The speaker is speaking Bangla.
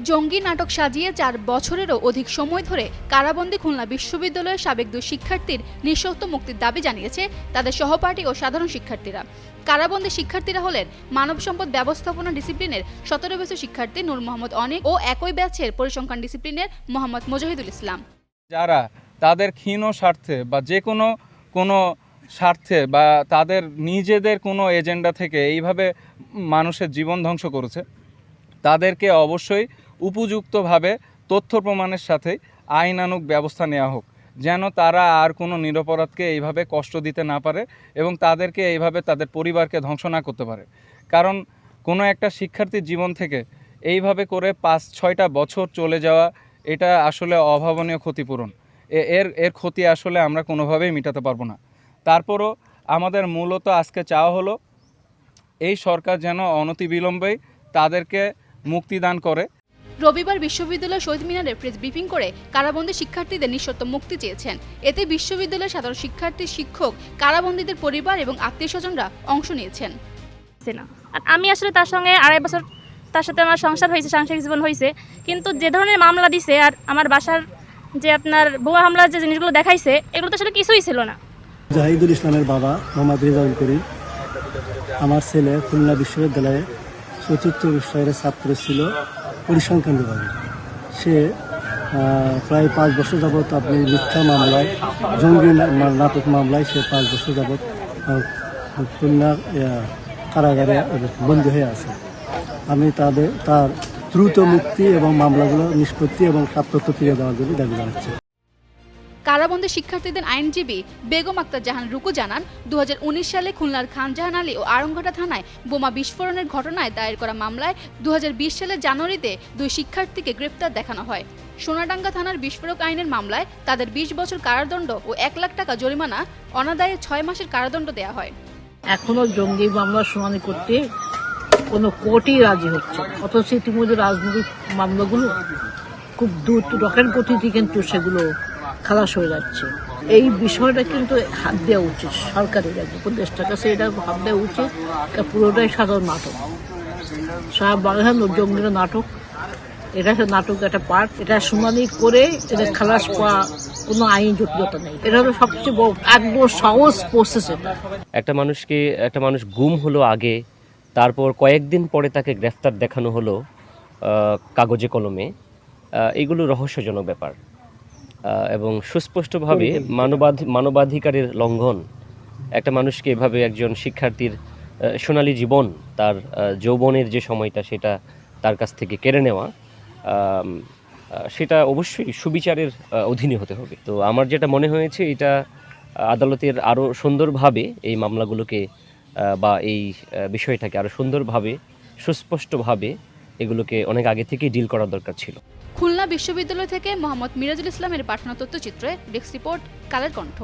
জঙ্গি নাটক সাজিয়ে 4 বছরেরও অধিক সময় ধরে কারাবন্দী খুলনা বিশ্ববিদ্যালয়ের সাবেক 2 শিক্ষার্থীর নিঃশর্ত মুক্তির দাবি জানিয়েছে তাদের সহপাঠী ও সাধারণ শিক্ষার্থীরা। কারাবন্দী শিক্ষার্থীরা হলেন মানব সম্পদ ব্যবস্থাপনা ডিসিপ্লিনের 17 বছর শিক্ষার্থী নূর মোহাম্মদ অনেক ও একই ব্যাচের পরিসংখ্যান ডিসিপ্লিনের মোহাম্মদ মুজাহিদুল ইসলাম। যারা তাদের ক্ষীণ স্বার্থে বা যে কোনো স্বার্থে বা তাদের নিজেদের কোনো এজেন্ডা থেকে এইভাবে মানুষের জীবন ধ্বংস করেছে, তাদেরকে অবশ্যই উপযুক্তভাবে তথ্য প্রমাণের সাথে আইনানুগ ব্যবস্থা নেওয়া হোক, যেন তারা আর কোনো নিরপরাধকে এইভাবে কষ্ট দিতে না পারে এবং তাদেরকে এইভাবে তাদের পরিবারকে ধ্বংস না করতে পারে। কারণ কোনো একটা শিক্ষার্থীর জীবন থেকে এইভাবে করে 5-6টা বছর চলে যাওয়া, এটা আসলে অভাবনীয় ক্ষতিপূরণ। এর ক্ষতি আসলে আমরা কোনোভাবেই মেটাতে পারবো না। তারপরও আমাদের মূলত আজকে চাওয়া হলো এই সরকার যেন অনতিবিলম্বেই তাদেরকে মুক্তিদান করে। রবিবার বিশ্ববিদ্যালয় শহীদ মিনারে প্রেস ব্রিফিং করে কারাবন্দী শিক্ষার্থীদের নিঃশর্ত মুক্তি চেয়েছেন। এতে বিশ্ববিদ্যালয়ের সাধারণ শিক্ষার্থী, শিক্ষক, কারাবন্দীদের পরিবার এবং আত্মীয়স্বজনরা অংশ নিয়েছেন। আমি আসলে তার সঙ্গে 2.5 বছর তার সাথে আমার সংসার হয়েছে, সাংসারিক জীবন হয়েছে, কিন্তু যে ধরনের মামলা দিছে আর আমার বাসার যে আপনার বোমা হামলার যে জিনিসগুলো দেখাইছে, এগুলো তো আসলে কিছুই ছিল না। মুজাহিদুল ইসলামের বাবা মোহাম্মদ রেজাউল করিম, আমার ছেলে খুলনা বিশ্ববিদ্যালয়ে 4th বিষয়ের ছাত্র ছিল পরিসংখ্যান বিভাগে। সে প্রায় 5 বছর যাবৎ আপনি মিথ্যা মামলায়, জঙ্গি নাটক মামলায় সে 5 বছর যাবৎ খুলনার কারাগারে বন্দী হয়ে আছে। আমি তার দ্রুত মুক্তি এবং মামলাগুলো নিষ্পত্তি এবং সাতত্য ফিরিয়ে দেওয়ার জন্য দাবি জানাচ্ছি। কারাবন্দী শিক্ষার্থীদের আইনজীবী বেগম আক্তার জাহান রুকু জানান, 2019 সালে খুলনার খানজাহান আলী ও আড়ংঘাটা থানায় বোমা বিস্ফোরণের ঘটনায় দায়ের করা মামলায় 2020 সালের জানুয়ারিতে 2 শিক্ষার্থীকে গ্রেপ্তার দেখানো হয়। সোনাডাঙ্গা থানার বিস্ফোরক আইনের মামলায় তাদের 20 বছর কারাদণ্ড ও 1 লাখ টাকা জরিমানা, অনাদায়ে 6 মাসের কারাদণ্ড দেওয়া হয়। এখনো জঙ্গি মামলা শুনানি করতে কোনো কোর্টই রাজি হচ্ছে, অথচ ইতিমধ্যে রাজনৈতিক মামলাগুলো খুব দ্রুত রকেট গতিতে কিন্তু সেগুলো খালাস হয়ে যাচ্ছে। এই বিষয়টা কিন্তু হাত দেওয়া উচিত সরকারের, উপদেষ্টার কাছে এটা হাত দেওয়া উচিত। পুরোটাই সাধারণ নাটক, সারা বাংলার জঙ্গির নাটক, এটা নাটক একটা পার্ট। এটা শুনানি করে এটা খালাস পাওয়া কোনো আইন জটিলতা নেই। এটা হলো সবচেয়ে বড় একদম সহজ প্রসেস। একটা মানুষ গুম হলো আগে, তারপর কয়েকদিন পরে তাকে গ্রেফতার দেখানো হলো কাগজে কলমে, এগুলো রহস্যজনক ব্যাপার এবং সুস্পষ্টভাবে মানবাধিকারের লঙ্ঘন। একটা মানুষকে এভাবে একজন শিক্ষার্থীর সোনালী জীবন, তার যৌবনের যে সময়টা, সেটা তার কাছ থেকে কেড়ে নেওয়া, সেটা অবশ্যই সুবিচারের অধীনে হতে হবে। তো আমার যেটা মনে হয়েছে, এটা আদালতের আরও সুন্দরভাবে এই মামলাগুলোকে বা এই বিষয়টাকে আরও সুন্দরভাবে, সুস্পষ্টভাবে এগুলোকে অনেক আগে থেকেই ডিল করা দরকার ছিল। খুলনা বিশ্ববিদ্যালয় থেকে মোহাম্মদ মিরাজুল ইসলামের পাঠানো তথ্যচিত্রে ডেস্ক রিপোর্ট, কালের কণ্ঠ।